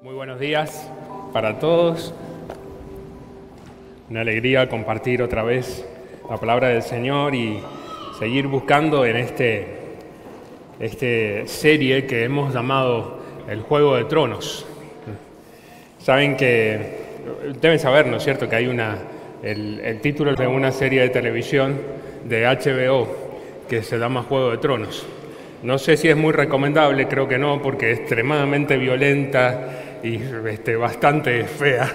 Muy buenos días para todos. Una alegría compartir otra vez la palabra del Señor y seguir buscando en esta serie que hemos llamado El Juego de Tronos. Saben que, deben saber, ¿no es cierto?, que hay el título de una serie de televisión de HBO que se llama Juego de Tronos. No sé si es muy recomendable, creo que no, porque es extremadamente violenta y bastante fea.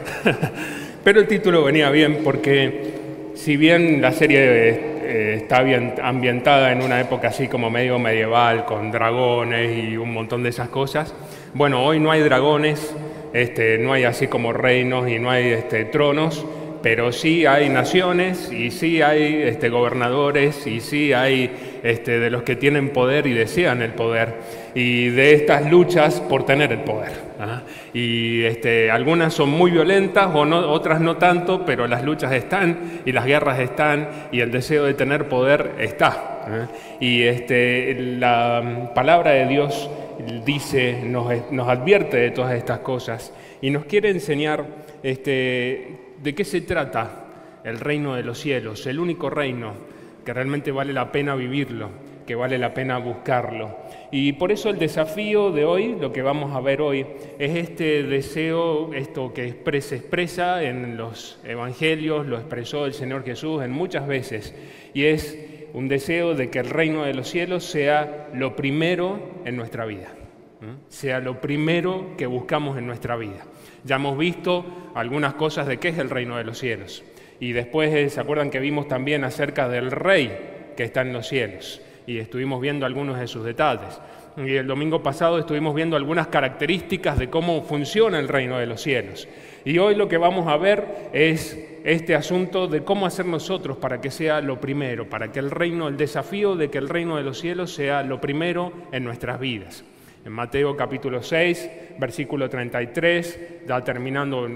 Pero el título venía bien porque, si bien la serie está bien ambientada en una época así como medio medieval, con dragones y un montón de esas cosas, bueno, hoy no hay dragones, no hay así como reinos y no hay tronos, pero sí hay naciones y sí hay gobernadores y sí hay de los que tienen poder y desean el poder, y de estas luchas por tener el poder. Y algunas son muy violentas, otras no tanto, pero las luchas están y las guerras están y el deseo de tener poder está. Y la palabra de Dios dice, nos advierte de todas estas cosas y nos quiere enseñar de qué se trata el reino de los cielos, el único reino que realmente vale la pena vivirlo, que vale la pena buscarlo. Y por eso el desafío de hoy, lo que vamos a ver hoy, es este deseo, esto que se expresa en los evangelios, lo expresó el Señor Jesús en muchas veces, y es un deseo de que el reino de los cielos sea lo primero en nuestra vida, sea lo primero que buscamos en nuestra vida. Ya hemos visto algunas cosas de qué es el reino de los cielos. Y después, ¿se acuerdan que vimos también acerca del Rey que está en los cielos? Y estuvimos viendo algunos de sus detalles. Y el domingo pasado estuvimos viendo algunas características de cómo funciona el reino de los cielos. Y hoy lo que vamos a ver es este asunto de cómo hacer nosotros para que sea lo primero, para que el desafío de que el reino de los cielos sea lo primero en nuestras vidas. En Mateo capítulo 6, versículo 33, ya terminando,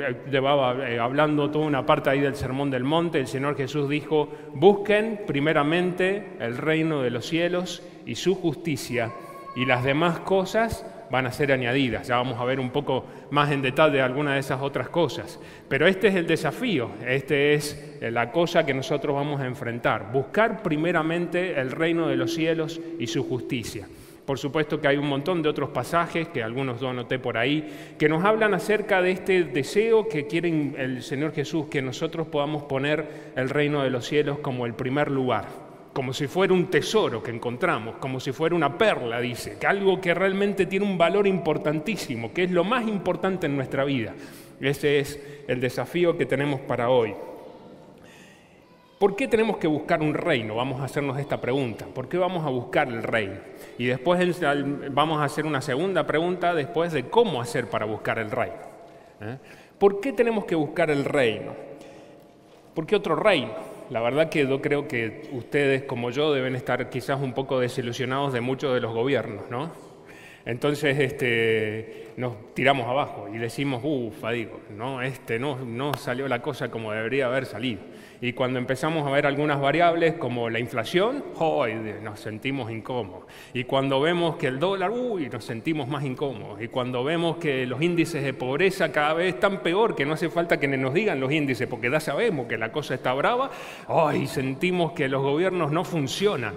hablando toda una parte ahí del Sermón del Monte, el Señor Jesús dijo: busquen primeramente el reino de los cielos y su justicia, y las demás cosas van a ser añadidas. Ya vamos a ver un poco más en detalle algunas de esas otras cosas. Pero este es el desafío, es la cosa que nosotros vamos a enfrentar. Buscar primeramente el reino de los cielos y su justicia. Por supuesto que hay un montón de otros pasajes, que algunos yo anoté por ahí, que nos hablan acerca de este deseo que quiere el Señor Jesús, que nosotros podamos poner el reino de los cielos como el primer lugar, como si fuera un tesoro que encontramos, como si fuera una perla, dice, que algo que realmente tiene un valor importantísimo, que es lo más importante en nuestra vida. Ese es el desafío que tenemos para hoy. ¿Por qué tenemos que buscar un reino? Vamos a hacernos esta pregunta. ¿Por qué vamos a buscar el reino? Y después vamos a hacer una segunda pregunta después de cómo hacer para buscar el reino. ¿Por qué tenemos que buscar el reino? ¿Por qué otro reino? La verdad que yo creo que ustedes, como yo, deben estar quizás un poco desilusionados de muchos de los gobiernos, ¿no? Entonces nos tiramos abajo y decimos, no salió la cosa como debería haber salido. Y cuando empezamos a ver algunas variables como la inflación, nos sentimos incómodos. Y cuando vemos que el dólar, nos sentimos más incómodos. Y cuando vemos que los índices de pobreza cada vez están peor, que no hace falta que nos digan los índices, porque ya sabemos que la cosa está brava, sentimos que los gobiernos no funcionan.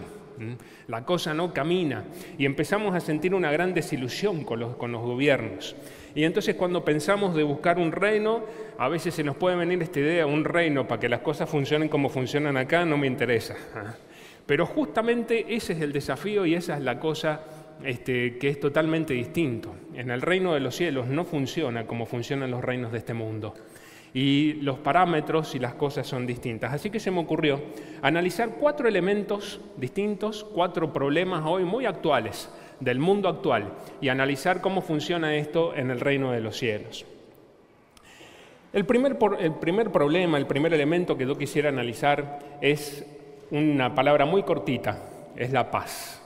La cosa no camina y empezamos a sentir una gran desilusión con los gobiernos. Y entonces cuando pensamos de buscar un reino, a veces se nos puede venir esta idea, un reino para que las cosas funcionen como funcionan acá, no me interesa. Pero justamente ese es el desafío y esa es la cosa que es totalmente distinto. En el reino de los cielos no funciona como funcionan los reinos de este mundo. Y los parámetros y las cosas son distintas. Así que se me ocurrió analizar 4 elementos distintos, 4 problemas hoy muy actuales del mundo actual y analizar cómo funciona esto en el reino de los cielos. El primer problema, el primer elemento que yo quisiera analizar es una palabra muy cortita, es la paz.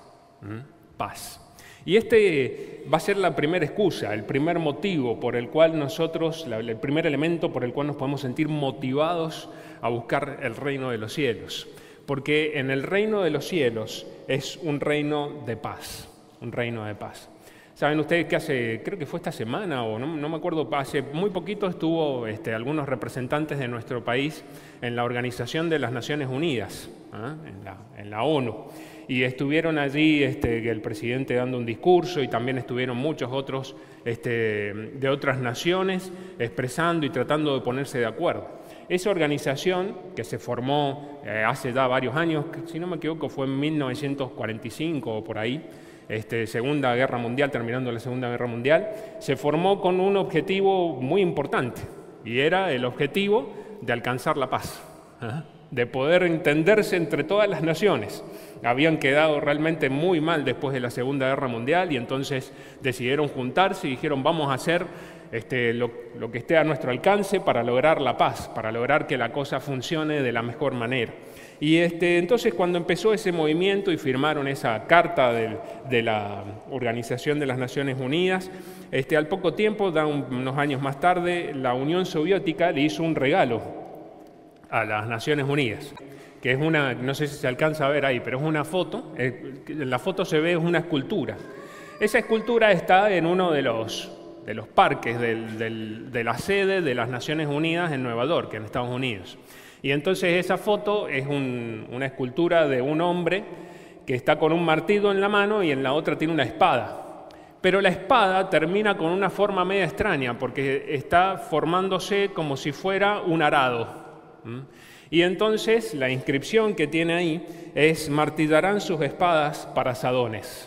Paz. Y va a ser la primera excusa, el primer motivo por el cual el primer elemento por el cual nos podemos sentir motivados a buscar el reino de los cielos. Porque en el reino de los cielos es un reino de paz, un reino de paz. ¿Saben ustedes que creo que fue esta semana o no me acuerdo, hace muy poquito estuvo algunos representantes de nuestro país en la Organización de las Naciones Unidas, en la ONU? Y estuvieron allí el presidente dando un discurso y también estuvieron muchos otros de otras naciones expresando y tratando de ponerse de acuerdo. Esa organización que se formó hace ya varios años, si no me equivoco fue en 1945 o por ahí, Segunda Guerra Mundial, terminando la Segunda Guerra Mundial, se formó con un objetivo muy importante y era el objetivo de alcanzar la paz, de poder entenderse entre todas las naciones. Habían quedado realmente muy mal después de la Segunda Guerra Mundial y entonces decidieron juntarse y dijeron vamos a hacer lo que esté a nuestro alcance para lograr la paz, para lograr que la cosa funcione de la mejor manera. Y entonces cuando empezó ese movimiento y firmaron esa carta de la Organización de las Naciones Unidas, al poco tiempo, unos años más tarde, la Unión Soviética le hizo un regalo a las Naciones Unidas, que es no sé si se alcanza a ver ahí, pero es una foto, en la foto se ve una escultura. Esa escultura está en uno de los parques de la sede de las Naciones Unidas en Nueva York, en Estados Unidos. Y entonces esa foto es una escultura de un hombre que está con un martillo en la mano y en la otra tiene una espada. Pero la espada termina con una forma media extraña porque está formándose como si fuera un arado. Y entonces la inscripción que tiene ahí es: martillarán sus espadas para asadones.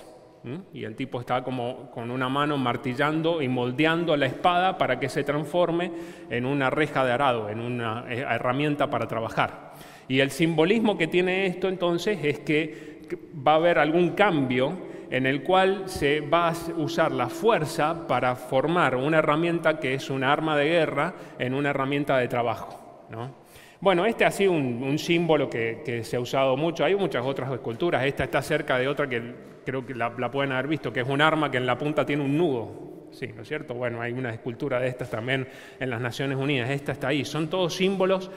Y el tipo está como con una mano martillando y moldeando la espada para que se transforme en una reja de arado, en una herramienta para trabajar. Y el simbolismo que tiene esto entonces es que va a haber algún cambio en el cual se va a usar la fuerza para formar una herramienta que es una arma de guerra en una herramienta de trabajo, ¿no? Bueno, ha sido un símbolo que se ha usado mucho. Hay muchas otras esculturas. Esta está cerca de otra que creo que la pueden haber visto, que es un arma que en la punta tiene un nudo. Sí, ¿no es cierto? Bueno, hay una escultura de estas también en las Naciones Unidas. Esta está ahí. Son todos símbolos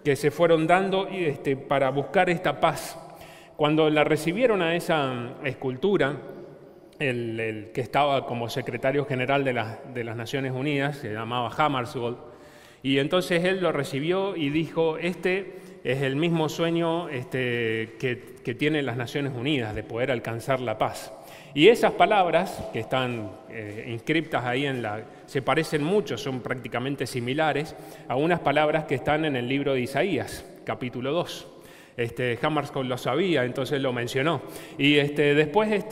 que se fueron dando para buscar esta paz. Cuando la recibieron a esa escultura, el que estaba como secretario general de las Naciones Unidas, se llamaba Hammarskjöld, y entonces él lo recibió y dijo: este es el mismo sueño que tienen las Naciones Unidas, de poder alcanzar la paz. Y esas palabras que están inscriptas ahí se parecen mucho, son prácticamente similares a unas palabras que están en el libro de Isaías, capítulo 2. Hammarskjöld lo sabía, entonces lo mencionó. Y después,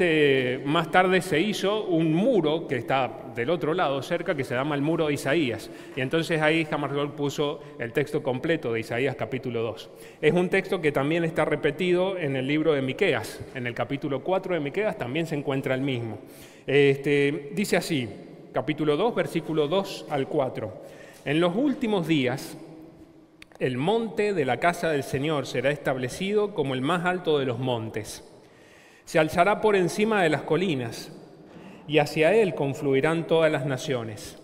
más tarde se hizo un muro que está del otro lado, cerca, que se llama el muro de Isaías. Y entonces ahí Hammarskjöld puso el texto completo de Isaías capítulo 2. Es un texto que también está repetido en el libro de Miqueas. En el capítulo 4 de Miqueas también se encuentra el mismo. Dice así, capítulo 2, versículo 2 al 4. En los últimos días, el monte de la casa del Señor será establecido como el más alto de los montes. Se alzará por encima de las colinas, y hacia él confluirán todas las naciones.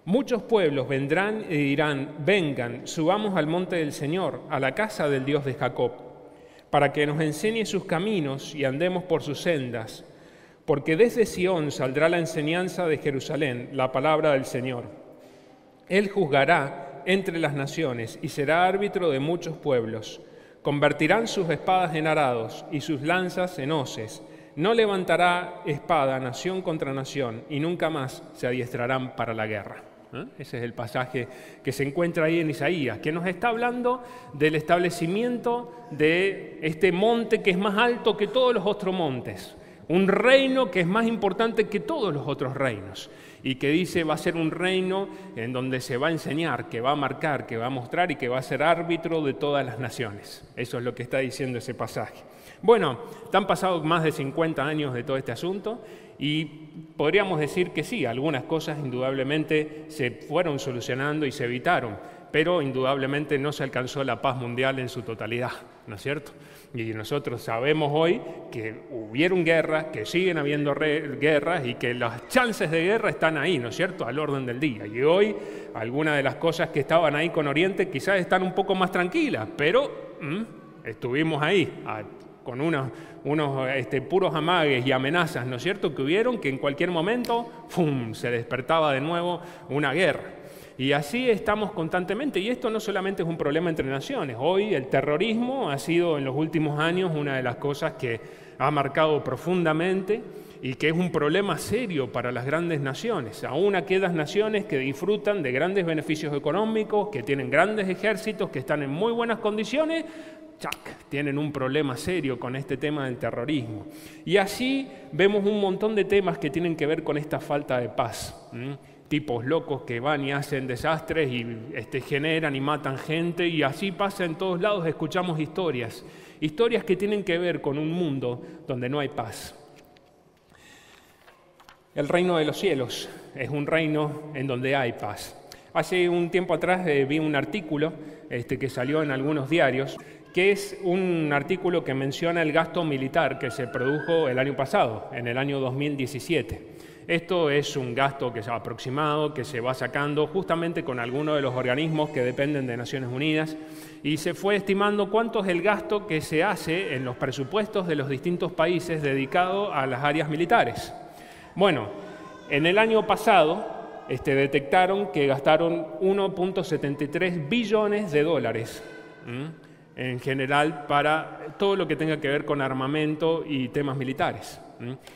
Muchos pueblos vendrán y dirán: vengan, subamos al monte del Señor, a la casa del Dios de Jacob, para que nos enseñe sus caminos y andemos por sus sendas. Porque desde Sión saldrá la enseñanza de Jerusalén, la palabra del Señor. Él juzgará entre las naciones y será árbitro de muchos pueblos. Convertirán sus espadas en arados y sus lanzas en hoces. No levantará espada nación contra nación y nunca más se adiestrarán para la guerra. Ese es el pasaje que se encuentra ahí en Isaías, que nos está hablando del establecimiento de este monte que es más alto que todos los otros montes. Un reino que es más importante que todos los otros reinos y que dice va a ser un reino en donde se va a enseñar, que va a marcar, que va a mostrar y que va a ser árbitro de todas las naciones. Eso es lo que está diciendo ese pasaje. Bueno, han pasado más de 50 años de todo este asunto y podríamos decir que sí, algunas cosas indudablemente se fueron solucionando y se evitaron, pero indudablemente no se alcanzó la paz mundial en su totalidad, ¿no es cierto? Y nosotros sabemos hoy que hubieron guerras, que siguen habiendo guerras y que las chances de guerra están ahí, ¿no es cierto?, al orden del día. Y hoy algunas de las cosas que estaban ahí con Oriente quizás están un poco más tranquilas, pero estuvimos ahí con unos puros amagues y amenazas, ¿no es cierto?, que hubieron, que en cualquier momento, ¡fum!, se despertaba de nuevo una guerra. Y así estamos constantemente, y esto no solamente es un problema entre naciones. Hoy el terrorismo ha sido en los últimos años una de las cosas que ha marcado profundamente y que es un problema serio para las grandes naciones. Aún aquellas naciones que disfrutan de grandes beneficios económicos, que tienen grandes ejércitos, que están en muy buenas condiciones, tienen un problema serio con este tema del terrorismo. Y así vemos un montón de temas que tienen que ver con esta falta de paz. Tipos locos que van y hacen desastres y generan y matan gente, y así pasa en todos lados. Escuchamos historias que tienen que ver con un mundo donde no hay paz. El reino de los cielos es un reino en donde hay paz. Hace un tiempo atrás vi un artículo que salió en algunos diarios, que es un artículo que menciona el gasto militar que se produjo el año pasado, en el año 2017. Esto es un gasto que se ha aproximado, que se va sacando justamente con algunos de los organismos que dependen de Naciones Unidas, y se fue estimando cuánto es el gasto que se hace en los presupuestos de los distintos países dedicado a las áreas militares. Bueno, en el año pasado detectaron que gastaron 1.73 billones de dólares en general para todo lo que tenga que ver con armamento y temas militares.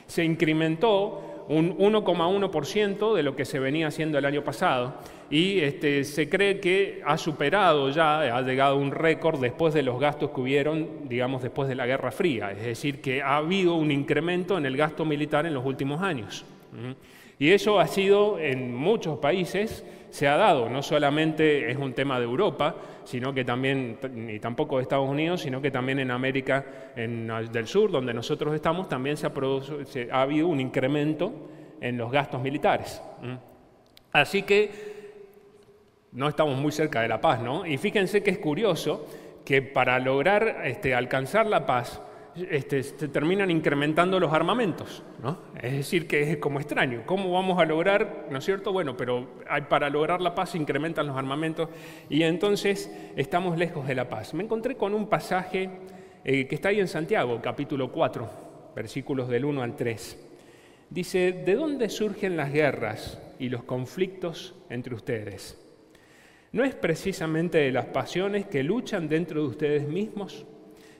Se incrementó un 1,1% de lo que se venía haciendo el año pasado, y se cree que ha superado ya, ha llegado a un récord después de los gastos que hubieron, digamos, después de la Guerra Fría. Es decir, que ha habido un incremento en el gasto militar en los últimos años. Y eso ha sido en muchos países, se ha dado, no solamente es un tema de Europa, sino que también, ni tampoco de Estados Unidos, sino que también en América del Sur, donde nosotros estamos, también ha habido un incremento en los gastos militares. Así que no estamos muy cerca de la paz, ¿no? Y fíjense que es curioso que para lograr alcanzar la paz, se terminan incrementando los armamentos, ¿no? Es decir, que es como extraño. ¿Cómo vamos a lograr, no es cierto? Bueno, pero para lograr la paz se incrementan los armamentos y entonces estamos lejos de la paz. Me encontré con un pasaje que está ahí en Santiago, capítulo 4, versículos del 1 al 3. Dice, ¿de dónde surgen las guerras y los conflictos entre ustedes? ¿No es precisamente de las pasiones que luchan dentro de ustedes mismos?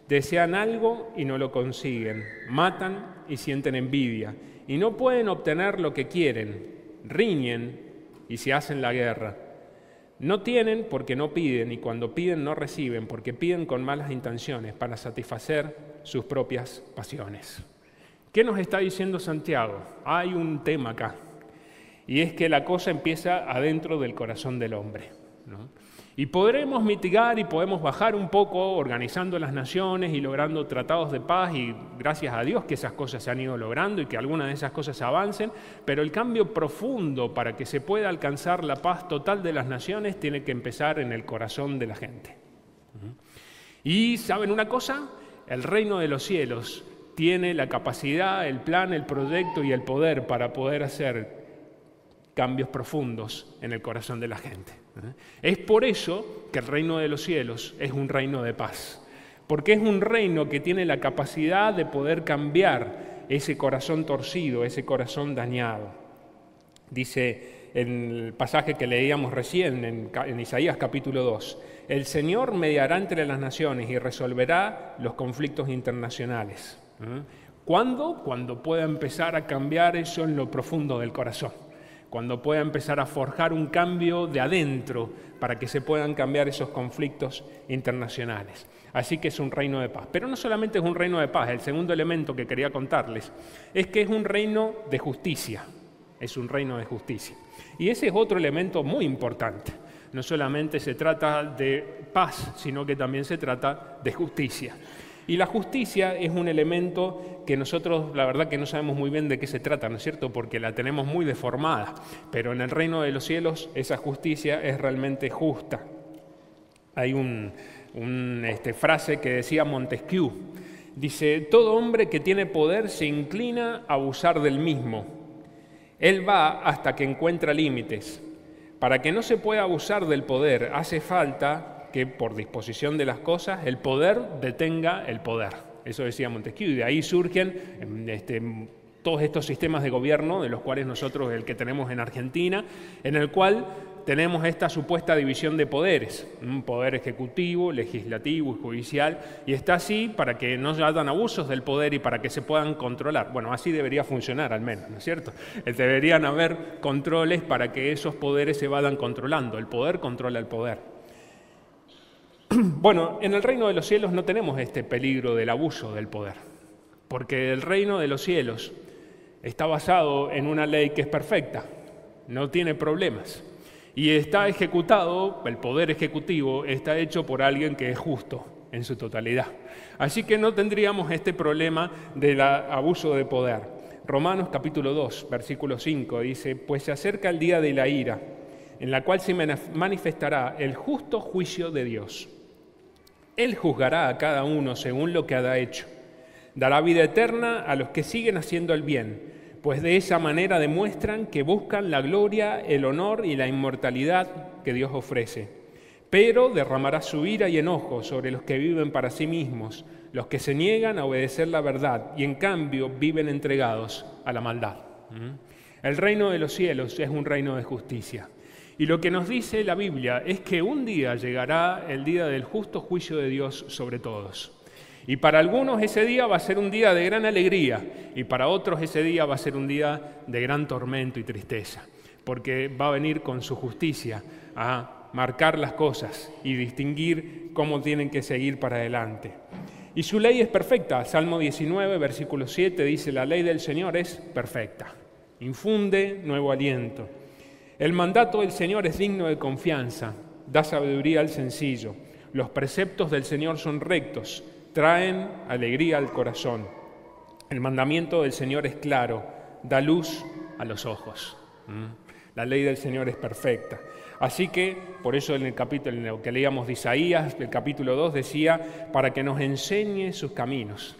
Desean algo y no lo consiguen, matan y sienten envidia, y no pueden obtener lo que quieren, riñen y se hacen la guerra. No tienen porque no piden, y cuando piden no reciben, porque piden con malas intenciones para satisfacer sus propias pasiones. ¿Qué nos está diciendo Santiago? Hay un tema acá, y es que la cosa empieza adentro del corazón del hombre, ¿no? Y podremos mitigar y podemos bajar un poco organizando las naciones y logrando tratados de paz, y gracias a Dios que esas cosas se han ido logrando y que algunas de esas cosas avancen, pero el cambio profundo para que se pueda alcanzar la paz total de las naciones tiene que empezar en el corazón de la gente. Y ¿saben una cosa? El reino de los cielos tiene la capacidad, el plan, el proyecto y el poder para poder hacer cambios profundos en el corazón de la gente. Es por eso que el reino de los cielos es un reino de paz, porque es un reino que tiene la capacidad de poder cambiar ese corazón torcido, ese corazón dañado. Dice en el pasaje que leíamos recién en Isaías capítulo 2, el Señor mediará entre las naciones y resolverá los conflictos internacionales. ¿Cuándo? Cuando pueda empezar a cambiar eso en lo profundo del corazón. Cuando pueda empezar a forjar un cambio de adentro para que se puedan cambiar esos conflictos internacionales. Así que es un reino de paz. Pero no solamente es un reino de paz, el segundo elemento que quería contarles es que es un reino de justicia. Es un reino de justicia. Y ese es otro elemento muy importante. No solamente se trata de paz, sino que también se trata de justicia. Y la justicia es un elemento que nosotros, la verdad que no sabemos muy bien de qué se trata, ¿no es cierto? Porque la tenemos muy deformada, pero en el reino de los cielos esa justicia es realmente justa. Hay una frase que decía Montesquieu, dice, todo hombre que tiene poder se inclina a abusar del mismo. Él va hasta que encuentra límites. Para que no se pueda abusar del poder, hace falta que por disposición de las cosas el poder detenga el poder. Eso decía Montesquieu, y de ahí surgen todos estos sistemas de gobierno, de los cuales nosotros el que tenemos en Argentina, en el cual tenemos esta supuesta división de poderes, un poder ejecutivo, legislativo y judicial, y está así para que no hayan abusos del poder y para que se puedan controlar. Bueno, así debería funcionar al menos, ¿no es cierto? Deberían haber controles para que esos poderes se vayan controlando. El poder controla el poder. Bueno, en el reino de los cielos no tenemos este peligro del abuso del poder, porque el reino de los cielos está basado en una ley que es perfecta, no tiene problemas, y está ejecutado, el poder ejecutivo está hecho por alguien que es justo en su totalidad. Así que no tendríamos este problema del abuso de poder. Romanos capítulo 2, versículo 5 dice: pues se acerca el día de la ira, en la cual se manifestará el justo juicio de Dios. Él juzgará a cada uno según lo que haya hecho. Dará vida eterna a los que siguen haciendo el bien, pues de esa manera demuestran que buscan la gloria, el honor y la inmortalidad que Dios ofrece. Pero derramará su ira y enojo sobre los que viven para sí mismos, los que se niegan a obedecer la verdad y en cambio viven entregados a la maldad. El reino de los cielos es un reino de justicia. Y lo que nos dice la Biblia es que un día llegará el día del justo juicio de Dios sobre todos. Y para algunos ese día va a ser un día de gran alegría y para otros ese día va a ser un día de gran tormento y tristeza, porque va a venir con su justicia a marcar las cosas y distinguir cómo tienen que seguir para adelante. Y su ley es perfecta. Salmo 19, versículo 7 dice: la ley del Señor es perfecta, infunde nuevo aliento. El mandato del Señor es digno de confianza, da sabiduría al sencillo. Los preceptos del Señor son rectos, traen alegría al corazón. El mandamiento del Señor es claro, da luz a los ojos. La ley del Señor es perfecta. Así que, por eso en el capítulo en lo que leíamos de Isaías, el capítulo 2 decía, para que nos enseñe sus caminos.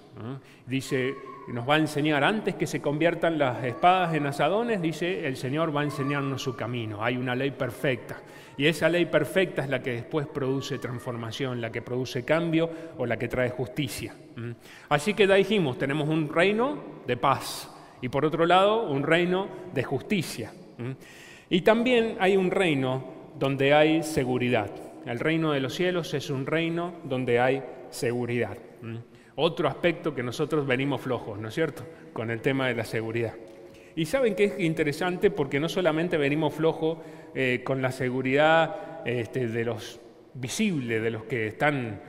Dice, nos va a enseñar, antes que se conviertan las espadas en asadones, dice, el Señor va a enseñarnos su camino. Hay una ley perfecta. Y esa ley perfecta es la que después produce transformación, la que produce cambio o la que trae justicia. Así que ya dijimos, tenemos un reino de paz y por otro lado un reino de justicia. Y también hay un reino donde hay seguridad. El reino de los cielos es un reino donde hay seguridad. Otro aspecto que nosotros venimos flojos, ¿no es cierto?, con el tema de la seguridad. Y saben que es interesante porque no solamente venimos flojos con la seguridad de los visibles, de los que están,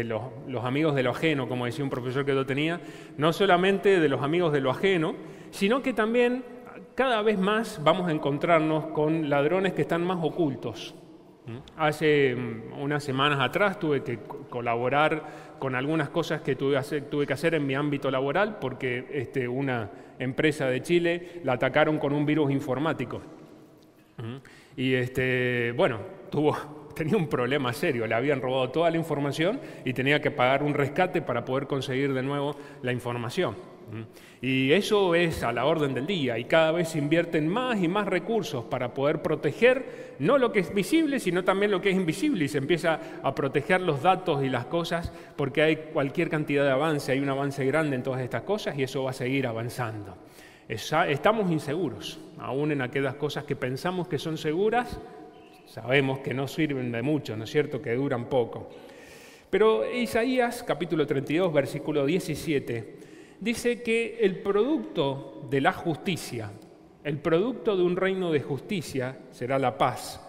los amigos de lo ajeno, como decía un profesor que yo tenía, no solamente de los amigos de lo ajeno, sino que también cada vez más vamos a encontrarnos con ladrones que están más ocultos. Hace unas semanas atrás tuve que colaborar con algunas cosas que tuve que hacer en mi ámbito laboral porque una empresa de Chile la atacaron con un virus informático. Y tenía un problema serio, le habían robado toda la información y tenía que pagar un rescate para poder conseguir de nuevo la información. Y eso es a la orden del día y cada vez se invierten más y más recursos para poder proteger no lo que es visible, sino también lo que es invisible y se empieza a proteger los datos y las cosas porque hay cualquier cantidad de avance, hay un avance grande en todas estas cosas y eso va a seguir avanzando. Estamos inseguros, aún en aquellas cosas que pensamos que son seguras, sabemos que no sirven de mucho, ¿no es cierto?, que duran poco. Pero Isaías, capítulo 32, versículo 17, dice que el producto de la justicia, el producto de un reino de justicia será la paz.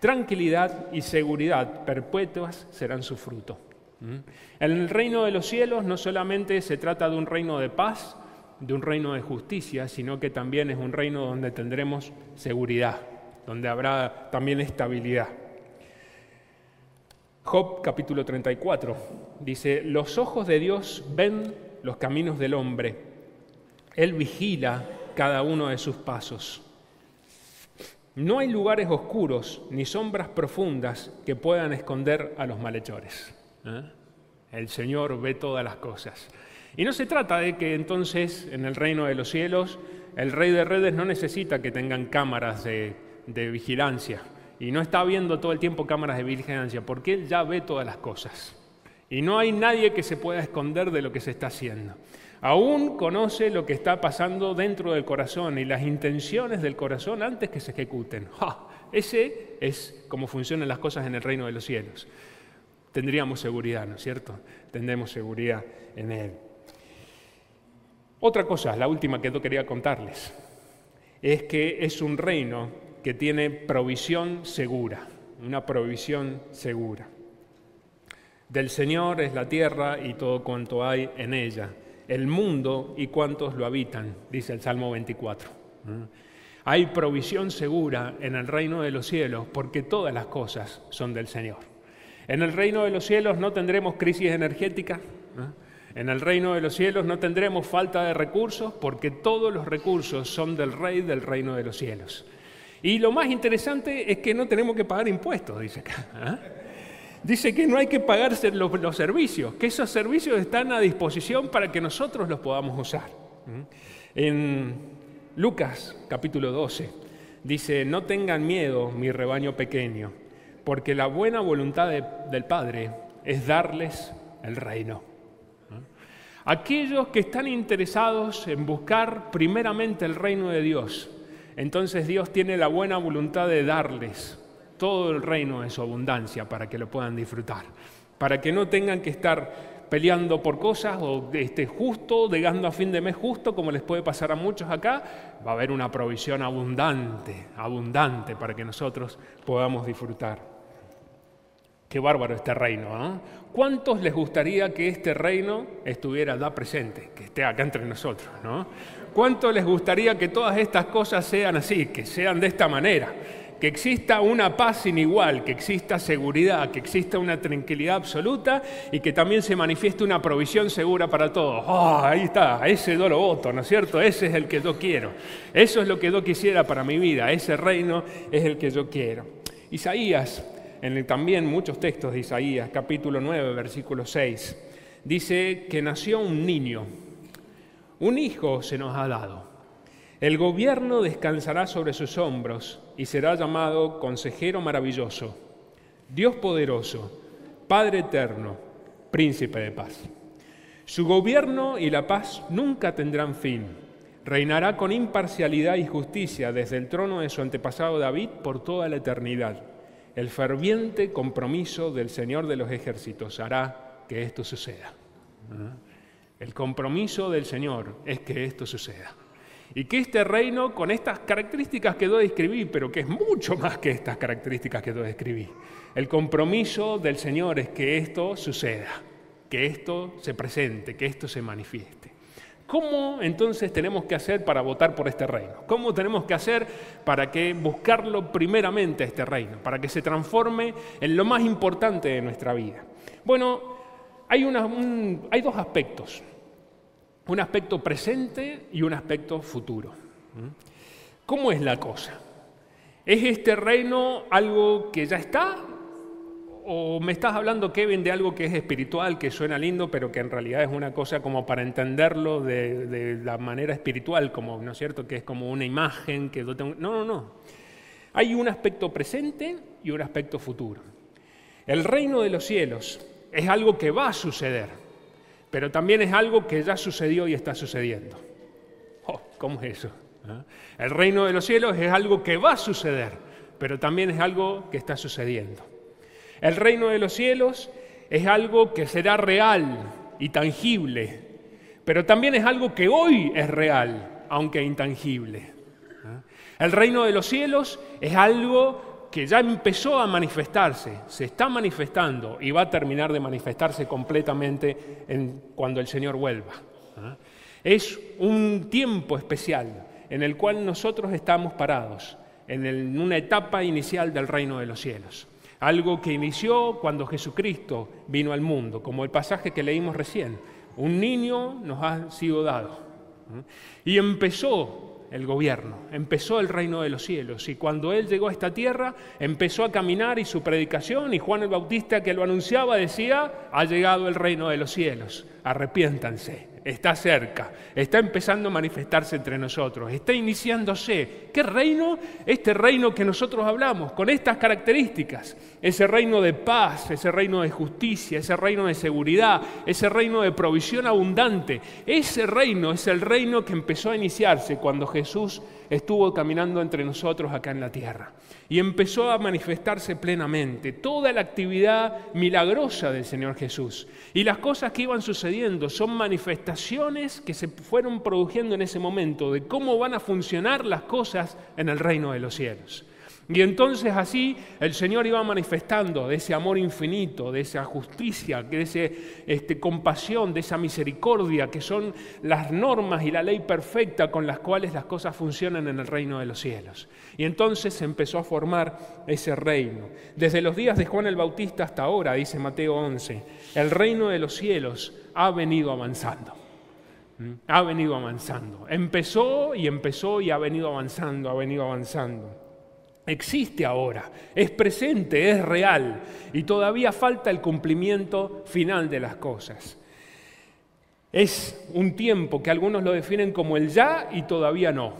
Tranquilidad y seguridad perpetuas serán su fruto. En el reino de los cielos no solamente se trata de un reino de paz, de un reino de justicia, sino que también es un reino donde tendremos seguridad, donde habrá también estabilidad. Job capítulo 34 dice: los ojos de Dios ven los caminos del hombre, Él vigila cada uno de sus pasos. No hay lugares oscuros ni sombras profundas que puedan esconder a los malhechores. El Señor ve todas las cosas. Y no se trata de que entonces en el reino de los cielos el Rey de Reyes no necesita que tengan cámaras de vigilancia y no está viendo todo el tiempo cámaras de vigilancia porque Él ya ve todas las cosas. Y no hay nadie que se pueda esconder de lo que se está haciendo. Aún conoce lo que está pasando dentro del corazón y las intenciones del corazón antes que se ejecuten. ¡Ja! Ese es cómo funcionan las cosas en el reino de los cielos. Tendríamos seguridad, ¿no es cierto? Tendremos seguridad en Él. Otra cosa, la última que yo quería contarles, es que es un reino que tiene provisión segura, una provisión segura. Del Señor es la tierra y todo cuanto hay en ella, el mundo y cuantos lo habitan, dice el Salmo 24. Hay provisión segura en el reino de los cielos porque todas las cosas son del Señor. En el reino de los cielos no tendremos crisis energética, en el reino de los cielos no tendremos falta de recursos porque todos los recursos son del Rey del reino de los cielos. Y lo más interesante es que no tenemos que pagar impuestos, dice acá. Dice que no hay que pagar los servicios, que esos servicios están a disposición para que nosotros los podamos usar. En Lucas capítulo 12 dice, no tengan miedo, mi rebaño pequeño, porque la buena voluntad del Padre es darles el reino. Aquellos que están interesados en buscar primeramente el reino de Dios, entonces Dios tiene la buena voluntad de darles todo el reino de su abundancia para que lo puedan disfrutar, para que no tengan que estar peleando por cosas o justo, llegando a fin de mes justo, como les puede pasar a muchos acá. Va a haber una provisión abundante para que nosotros podamos disfrutar. Qué bárbaro este reino, ¿no? ¿Cuántos les gustaría que este reino estuviera ya presente, que esté acá entre nosotros, ¿no? ¿Cuántos les gustaría que todas estas cosas sean así, que sean de esta manera? Que exista una paz sin igual, que exista seguridad, que exista una tranquilidad absoluta y que también se manifieste una provisión segura para todos. ¡Oh, ahí está! Ese yo lo voto, ¿no es cierto? Ese es el que yo quiero. Eso es lo que yo quisiera para mi vida. Ese reino es el que yo quiero. Isaías, también muchos textos de Isaías, capítulo 9, versículo 6, dice que nació un niño, un hijo se nos ha dado. El gobierno descansará sobre sus hombros y será llamado Consejero Maravilloso, Dios Poderoso, Padre Eterno, Príncipe de Paz. Su gobierno y la paz nunca tendrán fin. Reinará con imparcialidad y justicia desde el trono de su antepasado David por toda la eternidad. El ferviente compromiso del Señor de los ejércitos hará que esto suceda. El compromiso del Señor es que esto suceda. Y que este reino, con estas características que yo describí, pero que es mucho más que estas características que yo describí, el compromiso del Señor es que esto suceda, que esto se presente, que esto se manifieste. ¿Cómo entonces tenemos que hacer para votar por este reino? ¿Cómo tenemos que hacer para que buscarlo primeramente este reino? Para que se transforme en lo más importante de nuestra vida. Bueno, hay dos aspectos. Un aspecto presente y un aspecto futuro. ¿Cómo es la cosa? ¿Es este reino algo que ya está? ¿O me estás hablando, Kevin, de algo que es espiritual, que suena lindo, pero que en realidad es una cosa como para entenderlo de la manera espiritual, como, ¿no es cierto?, que es como una imagen que yo tengo? No. Hay un aspecto presente y un aspecto futuro. El reino de los cielos es algo que va a suceder, pero también es algo que ya sucedió y está sucediendo. ¿Cómo es eso? El reino de los cielos es algo que va a suceder, pero también es algo que está sucediendo. El reino de los cielos es algo que será real y tangible, pero también es algo que hoy es real, aunque intangible. El reino de los cielos es algo que ya empezó a manifestarse, se está manifestando y va a terminar de manifestarse completamente cuando el Señor vuelva. Es un tiempo especial en el cual nosotros estamos parados, en una etapa inicial del reino de los cielos. Algo que inició cuando Jesucristo vino al mundo, como el pasaje que leímos recién. Un niño nos ha sido dado. Y empezó el gobierno, empezó el reino de los cielos. Y cuando Él llegó a esta tierra, empezó a caminar y su predicación, y Juan el Bautista que lo anunciaba decía, ha llegado el reino de los cielos, arrepiéntanse. está cerca, está empezando a manifestarse entre nosotros, está iniciándose. ¿Qué reino? Este reino que nosotros hablamos, con estas características. Ese reino de paz, ese reino de justicia, ese reino de seguridad, ese reino de provisión abundante. Ese reino es el reino que empezó a iniciarse cuando Jesús estuvo caminando entre nosotros acá en la tierra. Y empezó a manifestarse plenamente toda la actividad milagrosa del Señor Jesús. Y las cosas que iban sucediendo son manifestaciones que se fueron produciendo en ese momento de cómo van a funcionar las cosas en el reino de los cielos. Y entonces así el Señor iba manifestando de ese amor infinito, de esa justicia, de esa compasión, de esa misericordia, que son las normas y la ley perfecta con las cuales las cosas funcionan en el reino de los cielos. Y entonces se empezó a formar ese reino. Desde los días de Juan el Bautista hasta ahora, dice Mateo 11, el reino de los cielos ha venido avanzando. Ha venido avanzando. Empezó y ha venido avanzando, ha venido avanzando. Existe ahora, es presente, es real y todavía falta el cumplimiento final de las cosas. Es un tiempo que algunos lo definen como el ya y todavía no.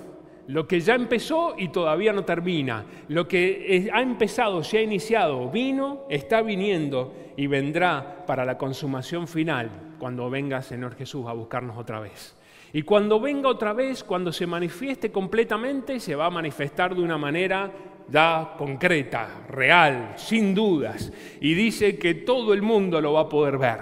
Lo que ya empezó y todavía no termina. Lo que ha empezado, se ha iniciado, vino, está viniendo y vendrá para la consumación final cuando venga el Señor Jesús a buscarnos otra vez. Y cuando venga otra vez, cuando se manifieste completamente, se va a manifestar de una manera ya concreta, real, sin dudas. Y dice que todo el mundo lo va a poder ver.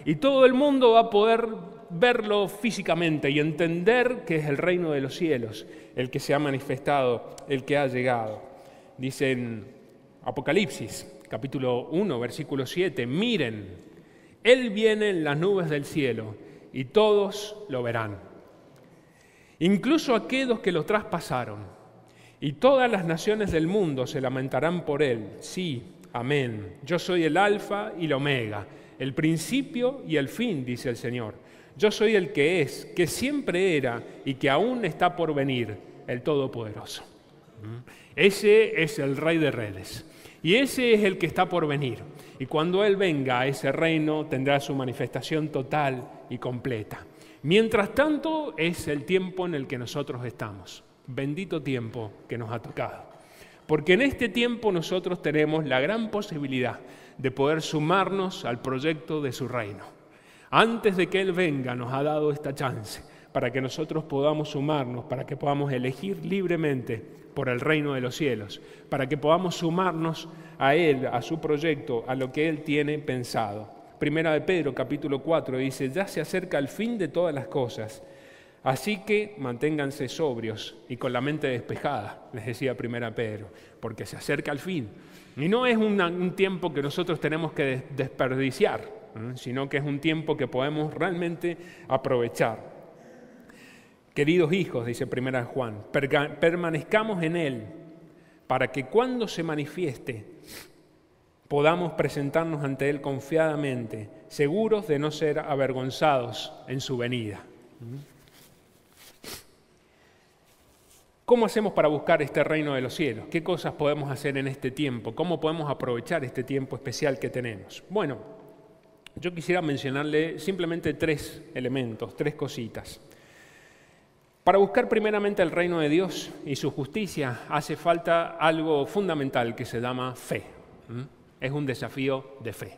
Y todo el mundo va a poder verlo físicamente y entender que es el reino de los cielos, el que se ha manifestado, el que ha llegado. Dice en Apocalipsis, capítulo 1, versículo 7, miren, Él viene en las nubes del cielo y todos lo verán. Incluso aquellos que lo traspasaron. Y todas las naciones del mundo se lamentarán por él. Sí, amén. Yo soy el alfa y la omega, el principio y el fin, dice el Señor. Yo soy el que es, que siempre era y que aún está por venir, el Todopoderoso. Ese es el Rey de Reyes. Y ese es el que está por venir. Y cuando Él venga a ese reino, tendrá su manifestación total y completa. Mientras tanto, es el tiempo en el que nosotros estamos. Bendito tiempo que nos ha tocado. Porque en este tiempo nosotros tenemos la gran posibilidad de poder sumarnos al proyecto de su reino. Antes de que Él venga nos ha dado esta chance para que nosotros podamos sumarnos, para que podamos elegir libremente por el reino de los cielos, para que podamos sumarnos a Él, a su proyecto, a lo que Él tiene pensado. Primera de Pedro, capítulo 4, dice, ya se acerca el fin de todas las cosas. Así que manténganse sobrios y con la mente despejada, les decía Primera Pedro, porque se acerca el fin. Y no es un tiempo que nosotros tenemos que desperdiciar, sino que es un tiempo que podemos realmente aprovechar. Queridos hijos, dice Primera Juan, permanezcamos en Él para que cuando se manifieste podamos presentarnos ante Él confiadamente, seguros de no ser avergonzados en su venida. ¿Cómo hacemos para buscar este reino de los cielos? ¿Qué cosas podemos hacer en este tiempo? ¿Cómo podemos aprovechar este tiempo especial que tenemos? Bueno, yo quisiera mencionarle simplemente 3 elementos, 3 cositas. Para buscar primeramente el reino de Dios y su justicia hace falta algo fundamental que se llama fe. Es un desafío de fe.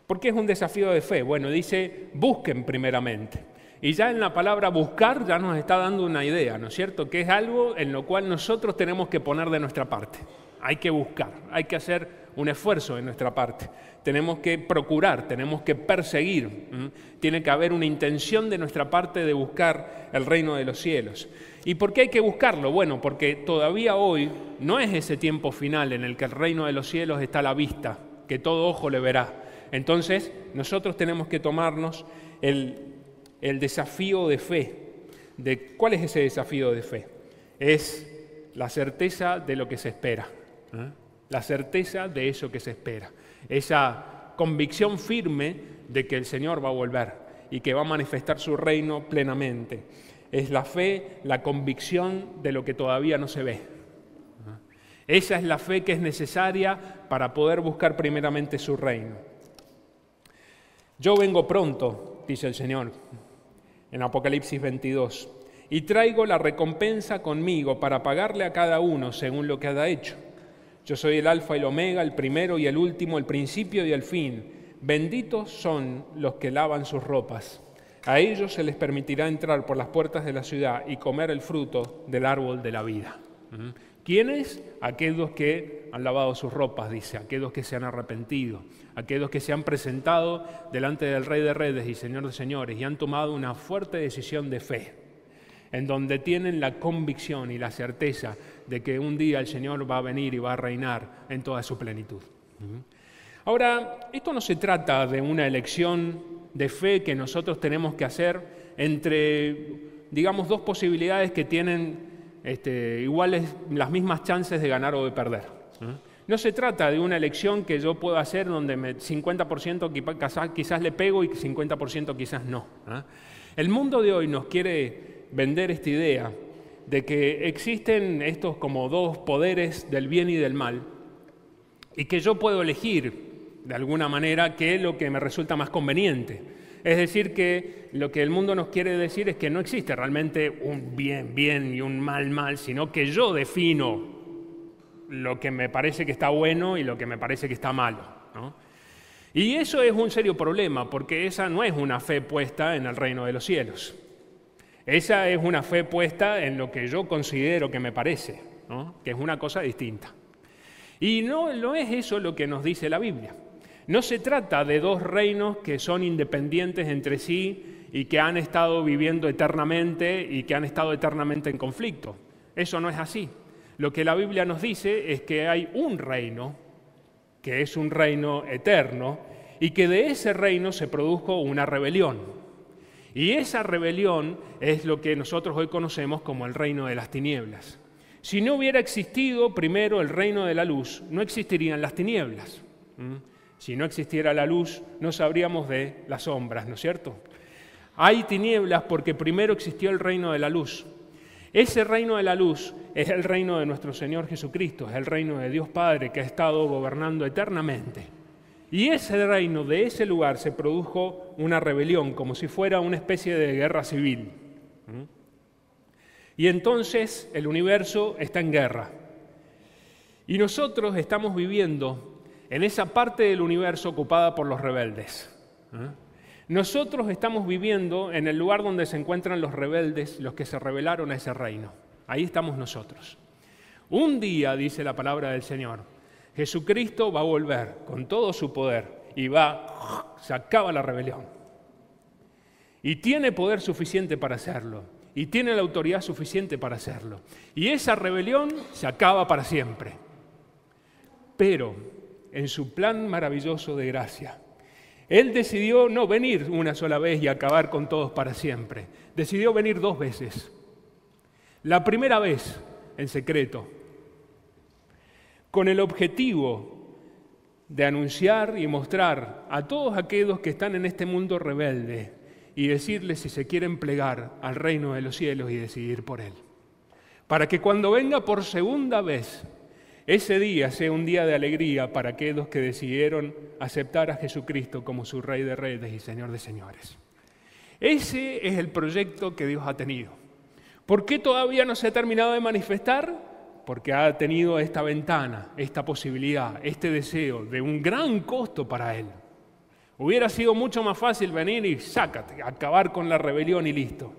¿Por qué es un desafío de fe? Bueno, dice, busquen primeramente. Y ya en la palabra buscar ya nos está dando una idea, ¿no es cierto? Que es algo en lo cual nosotros tenemos que poner de nuestra parte. Hay que buscar, hay que hacer un esfuerzo de nuestra parte. Tenemos que procurar, tenemos que perseguir. Tiene que haber una intención de nuestra parte de buscar el reino de los cielos. ¿Y por qué hay que buscarlo? Bueno, porque todavía hoy no es ese tiempo final en el que el reino de los cielos está a la vista, que todo ojo le verá. Entonces, nosotros tenemos que tomarnos el desafío de fe. ¿Cuál es ese desafío de fe? Es la certeza de lo que se espera. La certeza de eso que se espera. Esa convicción firme de que el Señor va a volver y que va a manifestar su reino plenamente. Es la fe, la convicción de lo que todavía no se ve. Esa es la fe que es necesaria para poder buscar primeramente su reino. Yo vengo pronto, dice el Señor. en Apocalipsis 22. Y traigo la recompensa conmigo para pagarle a cada uno según lo que haya hecho. Yo soy el Alfa y el Omega, el primero y el último, el principio y el fin. Benditos son los que lavan sus ropas. A ellos se les permitirá entrar por las puertas de la ciudad y comer el fruto del árbol de la vida. ¿Quiénes? Aquellos que han lavado sus ropas, dice, aquellos que se han arrepentido, aquellos que se han presentado delante del Rey de Reyes y Señor de Señores y han tomado una fuerte decisión de fe, en donde tienen la convicción y la certeza de que un día el Señor va a venir y va a reinar en toda su plenitud. Ahora, esto no se trata de una elección de fe que nosotros tenemos que hacer entre, digamos, dos posibilidades que tienen iguales, las mismas chances de ganar o de perder. No se trata de una elección que yo puedo hacer donde 50% quizás le pego y 50% quizás no. El mundo de hoy nos quiere vender esta idea de que existen estos como dos poderes del bien y del mal y que yo puedo elegir de alguna manera qué es lo que me resulta más conveniente. Es decir, que lo que el mundo nos quiere decir es que no existe realmente un bien, bien y un mal, mal, sino que yo defino lo que me parece que está bueno y lo que me parece que está malo, ¿no? Y eso es un serio problema, porque esa no es una fe puesta en el reino de los cielos. Esa es una fe puesta en lo que yo considero que me parece, ¿no? Que es una cosa distinta. Y no es eso lo que nos dice la Biblia. No se trata de dos reinos que son independientes entre sí y que han estado viviendo eternamente y que han estado eternamente en conflicto. Eso no es así. Lo que la Biblia nos dice es que hay un reino, que es un reino eterno, y que de ese reino se produjo una rebelión. Y esa rebelión es lo que nosotros hoy conocemos como el reino de las tinieblas. Si no hubiera existido primero el reino de la luz, no existirían las tinieblas. Si no existiera la luz, no sabríamos de las sombras, ¿no es cierto? Hay tinieblas porque primero existió el reino de la luz. Ese reino de la luz es el reino de nuestro Señor Jesucristo, es el reino de Dios Padre que ha estado gobernando eternamente. Y ese reino, de ese lugar, se produjo una rebelión, como si fuera una especie de guerra civil. Y entonces el universo está en guerra. Y nosotros estamos viviendo en esa parte del universo ocupada por los rebeldes. Nosotros estamos viviendo en el lugar donde se encuentran los rebeldes, los que se rebelaron a ese reino. Ahí estamos nosotros. Un día, dice la palabra del Señor, Jesucristo va a volver con todo su poder y se acaba la rebelión. Y tiene poder suficiente para hacerlo. Y tiene la autoridad suficiente para hacerlo. Y esa rebelión se acaba para siempre. Pero en su plan maravilloso de gracia, Él decidió no venir una sola vez y acabar con todos para siempre. Decidió venir 2 veces. La primera vez en secreto, con el objetivo de anunciar y mostrar a todos aquellos que están en este mundo rebelde y decirles si se quieren plegar al reino de los cielos y decidir por Él. Para que cuando venga por segunda vez, ese día sea un día de alegría para aquellos que decidieron aceptar a Jesucristo como su Rey de Reyes y Señor de Señores. Ese es el proyecto que Dios ha tenido. ¿Por qué todavía no se ha terminado de manifestar? Porque ha tenido esta ventana, esta posibilidad, este deseo de un gran costo para Él. Hubiera sido mucho más fácil venir y acabar con la rebelión y listo.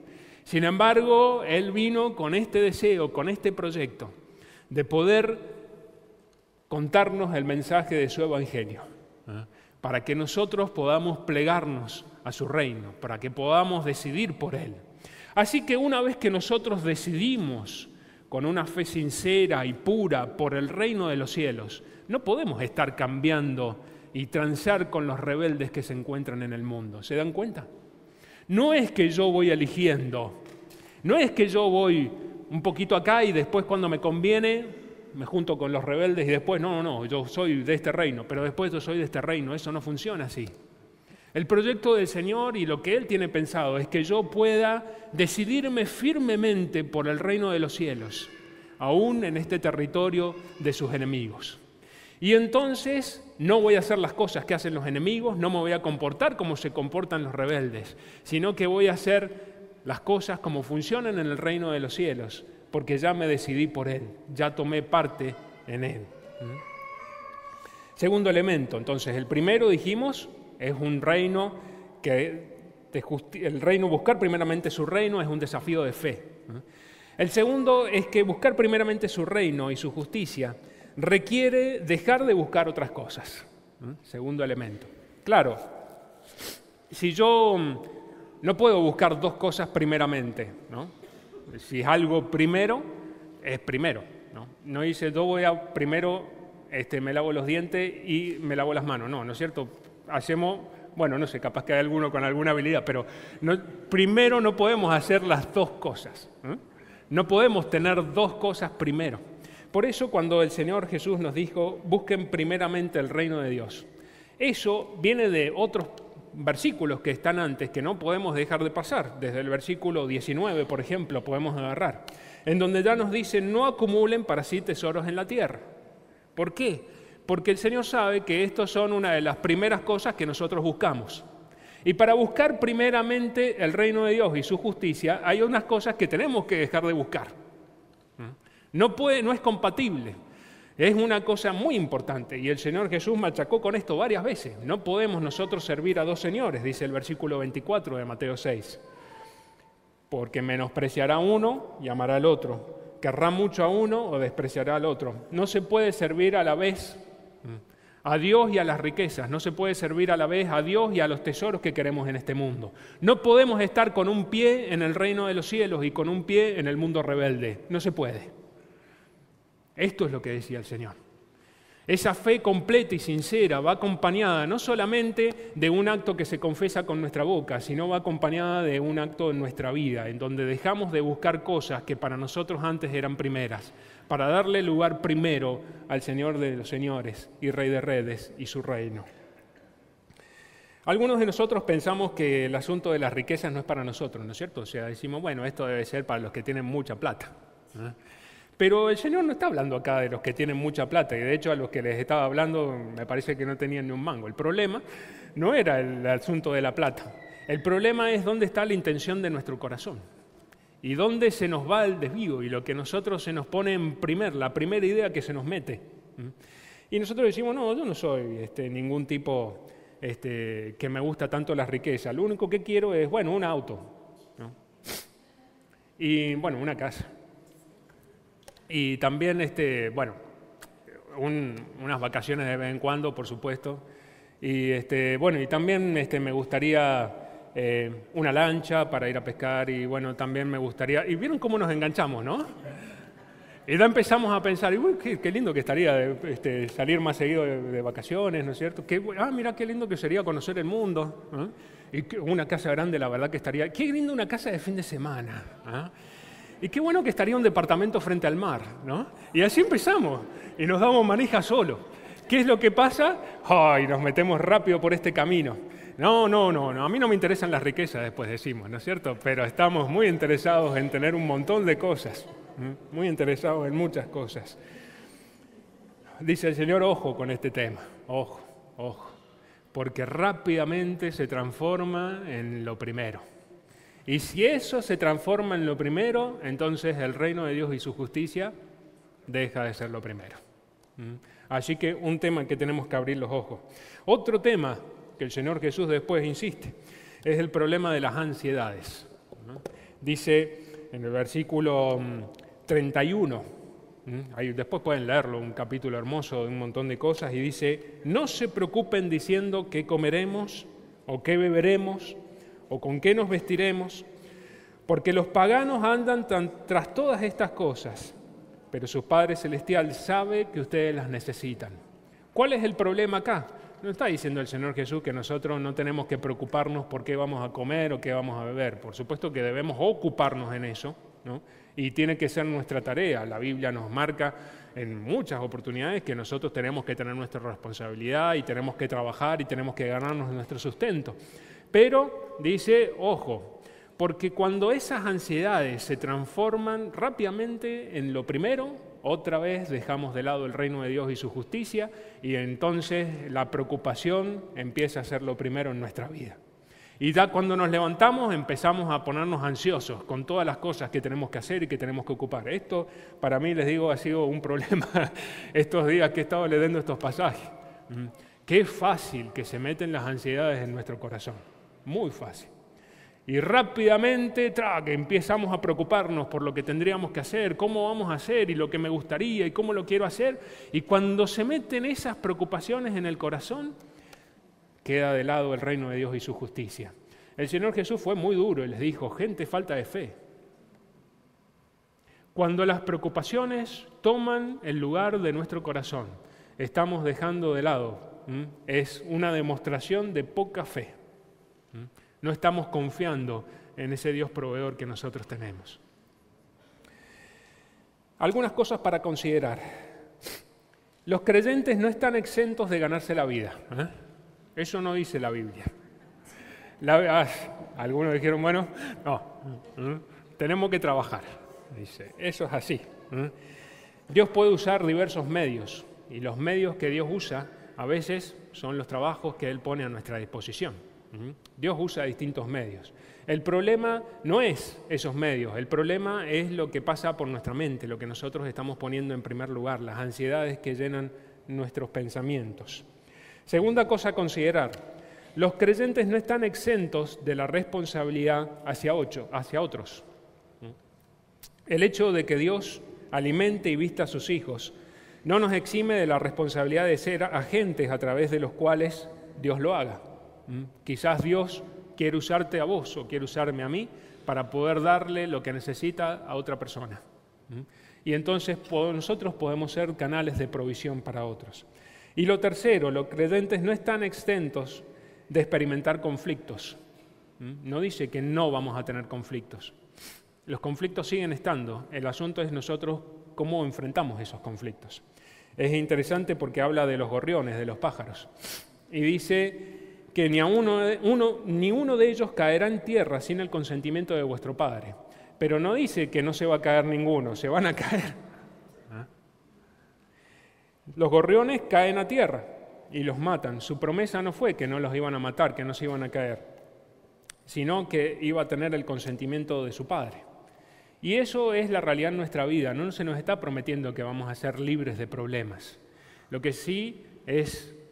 Sin embargo, Él vino con este deseo, con este proyecto, de poder contarnos el mensaje de su evangelio, para que nosotros podamos plegarnos a su reino, para que podamos decidir por Él. Así que una vez que nosotros decidimos con una fe sincera y pura por el reino de los cielos, no podemos estar cambiando y transar con los rebeldes que se encuentran en el mundo. ¿Se dan cuenta? No es que yo voy eligiendo, no es que yo voy un poquito acá y después cuando me conviene me junto con los rebeldes y después, no, yo soy de este reino, pero después yo soy de este reino. Eso no funciona así. El proyecto del Señor y lo que Él tiene pensado es que yo pueda decidirme firmemente por el reino de los cielos, aún en este territorio de sus enemigos. Y entonces no voy a hacer las cosas que hacen los enemigos, no me voy a comportar como se comportan los rebeldes, sino que voy a ser las cosas como funcionan en el reino de los cielos, porque ya me decidí por Él, ya tomé parte en Él. Segundo elemento, entonces, el primero, dijimos, es un reino el reino, buscar primeramente su reino, es un desafío de fe. El segundo es que buscar primeramente su reino y su justicia requiere dejar de buscar otras cosas. Segundo elemento. Claro, si yo no puedo buscar dos cosas primeramente, ¿no? Si es algo primero, es primero, ¿no? No dice, yo voy a primero, me lavo los dientes y me lavo las manos. No, ¿no es cierto? Hacemos, bueno, no sé, capaz que hay alguno con alguna habilidad, pero primero no podemos hacer las dos cosas. No podemos tener dos cosas primero. Por eso cuando el Señor Jesús nos dijo, busquen primeramente el reino de Dios, eso viene de otros versículos que están antes, que no podemos dejar de pasar. Desde el versículo 19, por ejemplo, podemos agarrar, en donde ya nos dice, no acumulen para sí tesoros en la tierra. ¿Por qué? Porque el Señor sabe que estos son una de las primeras cosas que nosotros buscamos. Y para buscar primeramente el reino de Dios y su justicia, hay unas cosas que tenemos que dejar de buscar. No es compatible. Es una cosa muy importante y el Señor Jesús machacó con esto varias veces. No podemos nosotros servir a dos señores, dice el versículo 24 de Mateo 6. Porque menospreciará a uno y amará al otro. Querrá mucho a uno o despreciará al otro. No se puede servir a la vez a Dios y a las riquezas. No se puede servir a la vez a Dios y a los tesoros que queremos en este mundo. No podemos estar con un pie en el reino de los cielos y con un pie en el mundo rebelde. No se puede. Esto es lo que decía el Señor. Esa fe completa y sincera va acompañada no solamente de un acto que se confiesa con nuestra boca, sino va acompañada de un acto en nuestra vida, en donde dejamos de buscar cosas que para nosotros antes eran primeras, para darle lugar primero al Señor de los señores y Rey de reyes y su reino. Algunos de nosotros pensamos que el asunto de las riquezas no es para nosotros, ¿no es cierto? O sea, decimos, bueno, esto debe ser para los que tienen mucha plata, ¿no? Pero el Señor no está hablando acá de los que tienen mucha plata, y de hecho a los que les estaba hablando me parece que no tenían ni un mango. El problema no era el asunto de la plata, el problema es dónde está la intención de nuestro corazón y dónde se nos va el desvío y lo que nosotros se nos pone en la primera idea que se nos mete. Y nosotros decimos, no, yo no soy ningún tipo que me gusta tanto las riquezas, lo único que quiero es, bueno, un auto, ¿no? Y bueno, una casa. Y también, unas vacaciones de vez en cuando, por supuesto. Y, y también me gustaría una lancha para ir a pescar. Y, bueno, también me gustaría... Y vieron cómo nos enganchamos, ¿no? Y ya empezamos a pensar, uy, qué lindo que estaría salir más seguido de vacaciones, ¿no es cierto? Mira qué lindo que sería conocer el mundo, ¿eh? Y una casa grande, la verdad que estaría... Qué lindo una casa de fin de semana, ¿eh? Y qué bueno que estaría un departamento frente al mar, ¿no? Y así empezamos, y nos damos manija solo. ¿Qué es lo que pasa? ¡Ay! Nos metemos rápido por este camino. No, a mí no me interesan las riquezas, después decimos, ¿no es cierto? Pero estamos muy interesados en tener un montón de cosas, muy interesados en muchas cosas. Dice el Señor, ojo con este tema, ojo, porque rápidamente se transforma en lo primero. Y si eso se transforma en lo primero, entonces el reino de Dios y su justicia deja de ser lo primero. Así que un tema en que tenemos que abrir los ojos. Otro tema que el Señor Jesús después insiste es el problema de las ansiedades. Dice en el versículo 31, ahí después pueden leerlo, un capítulo hermoso de un montón de cosas, y dice, no se preocupen diciendo qué comeremos o qué beberemos, o con qué nos vestiremos, porque los paganos andan tras todas estas cosas, pero su Padre Celestial sabe que ustedes las necesitan. ¿Cuál es el problema acá? No está diciendo el Señor Jesús que nosotros no tenemos que preocuparnos por qué vamos a comer o qué vamos a beber. Por supuesto que debemos ocuparnos en eso, ¿no? Y tiene que ser nuestra tarea. La Biblia nos marca en muchas oportunidades que nosotros tenemos que tener nuestra responsabilidad y tenemos que trabajar y tenemos que ganarnos nuestro sustento. Pero dice, ojo, porque cuando esas ansiedades se transforman rápidamente en lo primero, otra vez dejamos de lado el reino de Dios y su justicia y entonces la preocupación empieza a ser lo primero en nuestra vida. Y ya cuando nos levantamos empezamos a ponernos ansiosos con todas las cosas que tenemos que hacer y que tenemos que ocupar. Esto, para mí, les digo, ha sido un problema estos días que he estado leyendo estos pasajes. Qué fácil que se meten las ansiedades en nuestro corazón. Muy fácil. Y rápidamente que empezamos a preocuparnos por lo que tendríamos que hacer, cómo vamos a hacer y lo que me gustaría y cómo lo quiero hacer. Y cuando se meten esas preocupaciones en el corazón, queda de lado el reino de Dios y su justicia. El Señor Jesús fue muy duro y les dijo, gente, falta de fe. Cuando las preocupaciones toman el lugar de nuestro corazón, estamos dejando de lado. Es una demostración de poca fe. No estamos confiando en ese Dios proveedor que nosotros tenemos. Algunas cosas para considerar. Los creyentes no están exentos de ganarse la vida. Eso no dice la Biblia. Algunos dijeron, bueno, no, tenemos que trabajar. Dice, eso es así. Dios puede usar diversos medios y los medios que Dios usa a veces son los trabajos que Él pone a nuestra disposición. Dios usa distintos medios. El problema no es esos medios, el problema es lo que pasa por nuestra mente, lo que nosotros estamos poniendo en primer lugar, las ansiedades que llenan nuestros pensamientos. Segunda cosa a considerar, los creyentes no están exentos de la responsabilidad hacia otros. El hecho de que Dios alimente y vista a sus hijos no nos exime de la responsabilidad de ser agentes a través de los cuales Dios lo haga. Quizás Dios quiere usarte a vos o quiere usarme a mí para poder darle lo que necesita a otra persona. Y entonces nosotros podemos ser canales de provisión para otros. Y lo tercero, los creyentes no están exentos de experimentar conflictos. No dice que no vamos a tener conflictos. Los conflictos siguen estando. El asunto es nosotros cómo enfrentamos esos conflictos. Es interesante porque habla de los gorriones, de los pájaros. Y dice que ni uno de ellos caerá en tierra sin el consentimiento de vuestro Padre. Pero no dice que no se va a caer ninguno, se van a caer. Los gorriones caen a tierra y los matan. Su promesa no fue que no los iban a matar, que no se iban a caer, sino que iba a tener el consentimiento de su Padre. Y eso es la realidad en nuestra vida. No se nos está prometiendo que vamos a ser libres de problemas. Lo que sí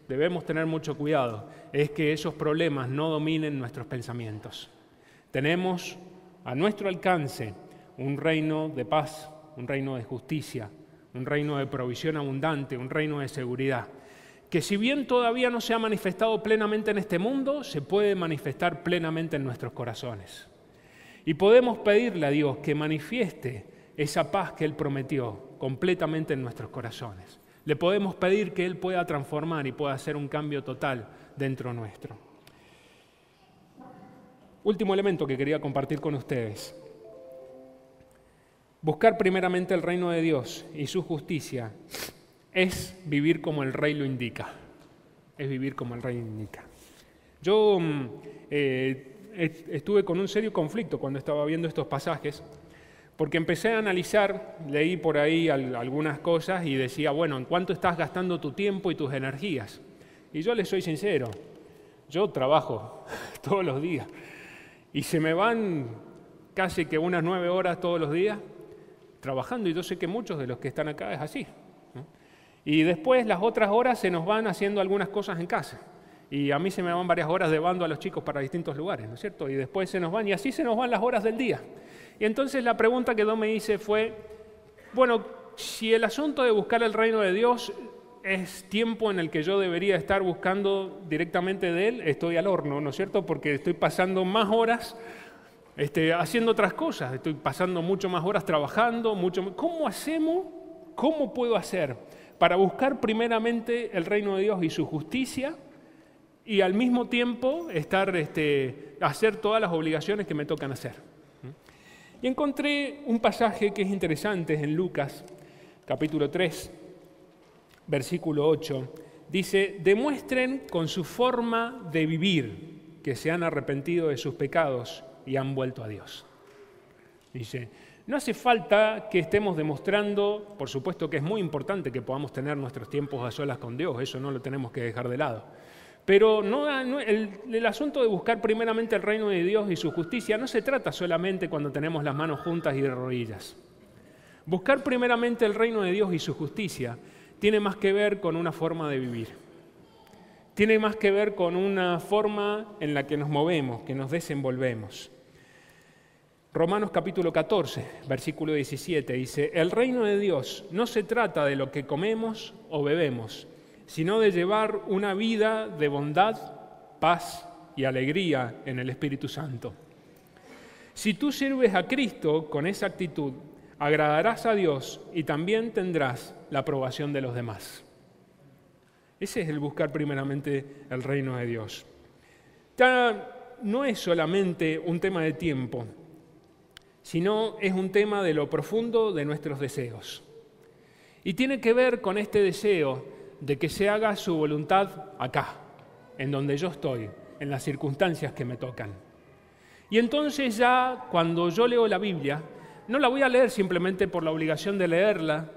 debemos tener mucho cuidado, es que esos problemas no dominen nuestros pensamientos. Tenemos a nuestro alcance un reino de paz, un reino de justicia, un reino de provisión abundante, un reino de seguridad, que si bien todavía no se ha manifestado plenamente en este mundo, se puede manifestar plenamente en nuestros corazones. Y podemos pedirle a Dios que manifieste esa paz que Él prometió completamente en nuestros corazones. Le podemos pedir que Él pueda transformar y pueda hacer un cambio total dentro nuestro. Último elemento que quería compartir con ustedes. Buscar primeramente el reino de Dios y su justicia es vivir como el Rey lo indica. Es vivir como el Rey indica. Yo estuve con un serio conflicto cuando estaba viendo estos pasajes, porque empecé a analizar, leí por ahí algunas cosas y decía, bueno, ¿en cuánto estás gastando tu tiempo y tus energías? Y yo les soy sincero, yo trabajo todos los días y se me van casi que unas 9 horas todos los días trabajando, y yo sé que muchos de los que están acá es así, ¿no? Y después las otras horas se nos van haciendo algunas cosas en casa. Y a mí se me van varias horas llevando a los chicos para distintos lugares, ¿no es cierto? Y después se nos van, y así se nos van las horas del día. Y entonces la pregunta que yo me hice fue, bueno, si el asunto de buscar el reino de Dios es tiempo en el que yo debería estar buscando directamente de Él, estoy al horno, ¿no es cierto? Porque estoy pasando más horas haciendo otras cosas, estoy pasando mucho más horas trabajando, ¿Cómo hacemos? ¿Cómo puedo hacer para buscar primeramente el reino de Dios y su justicia y al mismo tiempo hacer todas las obligaciones que me tocan hacer? Y encontré un pasaje que es interesante en Lucas, capítulo 3, versículo 8. Dice, demuestren con su forma de vivir que se han arrepentido de sus pecados y han vuelto a Dios. Dice, no hace falta que estemos demostrando, por supuesto que es muy importante que podamos tener nuestros tiempos a solas con Dios, eso no lo tenemos que dejar de lado. Pero el asunto de buscar primeramente el reino de Dios y su justicia no se trata solamente cuando tenemos las manos juntas y de rodillas. Buscar primeramente el reino de Dios y su justicia tiene más que ver con una forma de vivir. Tiene más que ver con una forma en la que nos movemos, que nos desenvolvemos. Romanos capítulo 14, versículo 17 dice: el reino de Dios no se trata de lo que comemos o bebemos, sino de llevar una vida de bondad, paz y alegría en el Espíritu Santo. Si tú sirves a Cristo con esa actitud, agradarás a Dios y también tendrás la aprobación de los demás. Ese es el buscar primeramente el reino de Dios. Ya no es solamente un tema de tiempo, sino es un tema de lo profundo de nuestros deseos. Y tiene que ver con este deseo de que se haga su voluntad acá, en donde yo estoy, en las circunstancias que me tocan. Y entonces ya cuando yo leo la Biblia, no la voy a leer simplemente por la obligación de leerla,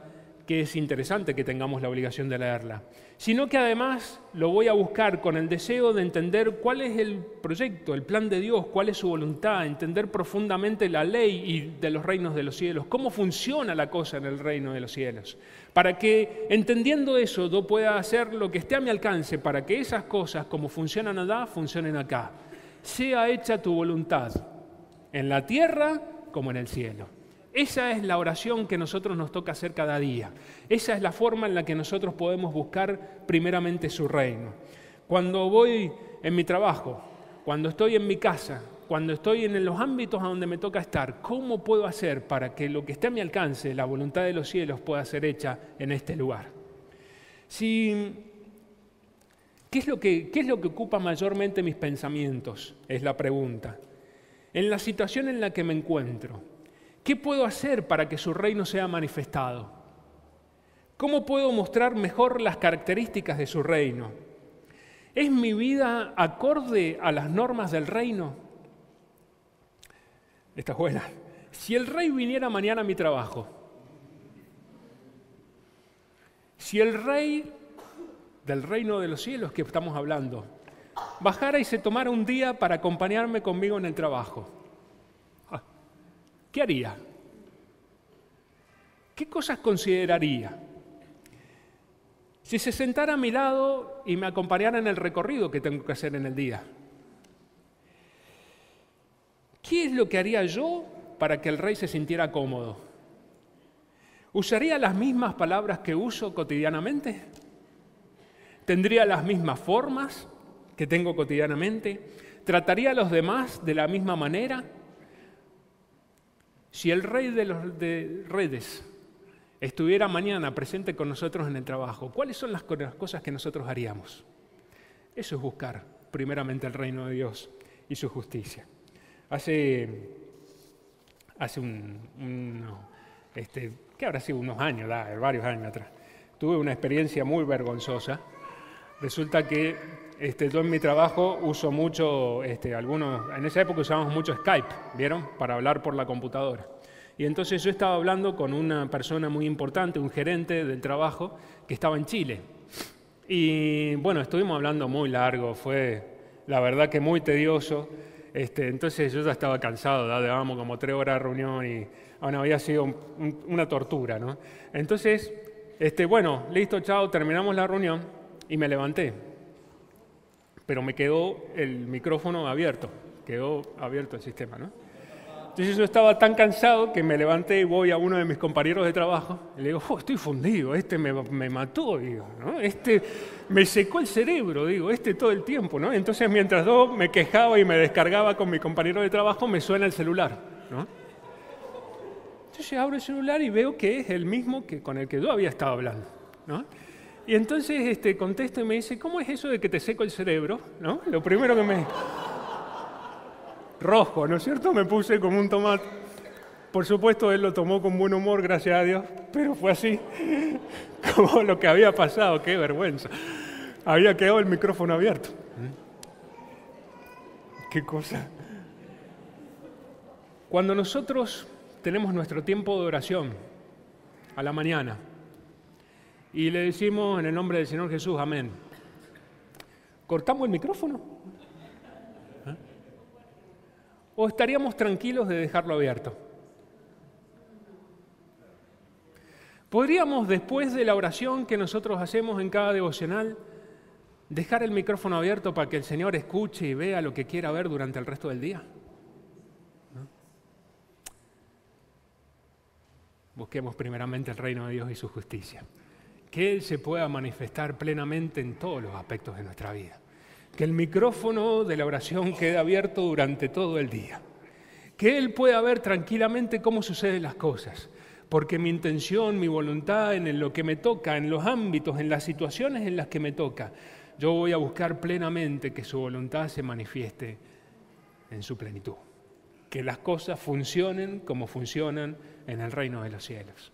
que es interesante que tengamos la obligación de leerla, sino que además lo voy a buscar con el deseo de entender cuál es el proyecto, el plan de Dios, cuál es su voluntad, entender profundamente la ley y de los reinos de los cielos, cómo funciona la cosa en el reino de los cielos, para que entendiendo eso yo pueda hacer lo que esté a mi alcance para que esas cosas como funcionan allá, funcionen acá. Sea hecha tu voluntad, en la tierra como en el cielo. Esa es la oración que nosotros nos toca hacer cada día. Esa es la forma en la que nosotros podemos buscar primeramente su reino. Cuando voy en mi trabajo, cuando estoy en mi casa, cuando estoy en los ámbitos a donde me toca estar, ¿cómo puedo hacer para que lo que esté a mi alcance, la voluntad de los cielos, pueda ser hecha en este lugar? ¿Qué es lo que ocupa mayormente mis pensamientos? Es la pregunta. En la situación en la que me encuentro, ¿qué puedo hacer para que su reino sea manifestado? ¿Cómo puedo mostrar mejor las características de su reino? ¿Es mi vida acorde a las normas del reino? Esta es buena. Si el rey viniera mañana a mi trabajo, si el rey del reino de los cielos que estamos hablando bajara y se tomara un día para acompañarme conmigo en el trabajo, ¿qué haría? ¿Qué cosas consideraría? Si se sentara a mi lado y me acompañara en el recorrido que tengo que hacer en el día, ¿qué es lo que haría yo para que el rey se sintiera cómodo? ¿Usaría las mismas palabras que uso cotidianamente? ¿Tendría las mismas formas que tengo cotidianamente? ¿Trataría a los demás de la misma manera? Si el rey de redes estuviera mañana presente con nosotros en el trabajo, ¿cuáles son las cosas que nosotros haríamos? Eso es buscar primeramente el reino de Dios y su justicia. Hace ¿qué habrá sido? Unos años, varios años atrás, tuve una experiencia muy vergonzosa. Resulta que yo en mi trabajo uso mucho, en esa época usábamos mucho Skype, ¿vieron? Para hablar por la computadora. Y entonces yo estaba hablando con una persona muy importante, un gerente del trabajo, que estaba en Chile. Y bueno, estuvimos hablando muy largo, fue la verdad que muy tedioso. Entonces yo ya estaba cansado, llevábamos como 3 horas de reunión y había sido una tortura, ¿no? Entonces, bueno, listo, chao, terminamos la reunión y me levanté. Pero me quedó el micrófono abierto, quedó abierto el sistema, ¿no? Entonces yo estaba tan cansado que me levanté y voy a uno de mis compañeros de trabajo y le digo, estoy fundido, me mató, digo, ¿no? Me secó el cerebro, digo, todo el tiempo, ¿no? Entonces mientras yo me quejaba y me descargaba con mi compañero de trabajo, me suena el celular, ¿no? Entonces abro el celular y veo que es el mismo con el que yo había estado hablando, ¿no? Y entonces contesto y me dice, ¿cómo es eso de que te seco el cerebro? ¿No? Lo primero que me... Rojo, ¿no es cierto? Me puse como un tomate. Por supuesto, él lo tomó con buen humor, gracias a Dios, pero fue así como lo que había pasado. ¡Qué vergüenza! Había quedado el micrófono abierto. ¡Qué cosa! Cuando nosotros tenemos nuestro tiempo de oración a la mañana y le decimos en el nombre del Señor Jesús, amén, ¿Cortamos el micrófono? ¿Eh? ¿O estaríamos tranquilos de dejarlo abierto? ¿Podríamos, después de la oración que nosotros hacemos en cada devocional, dejar el micrófono abierto para que el Señor escuche y vea lo que quiera ver durante el resto del día? ¿No? Busquemos primeramente el reino de Dios y su justicia. Que Él se pueda manifestar plenamente en todos los aspectos de nuestra vida. Que el micrófono de la oración quede abierto durante todo el día. Que Él pueda ver tranquilamente cómo suceden las cosas. Porque mi intención, mi voluntad, en lo que me toca, en los ámbitos, en las situaciones en las que me toca, yo voy a buscar plenamente que su voluntad se manifieste en su plenitud. Que las cosas funcionen como funcionan en el reino de los cielos.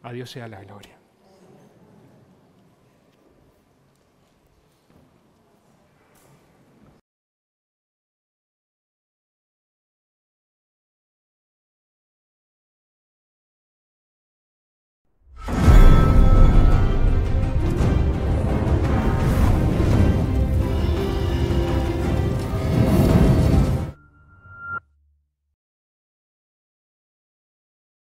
A Dios sea la gloria.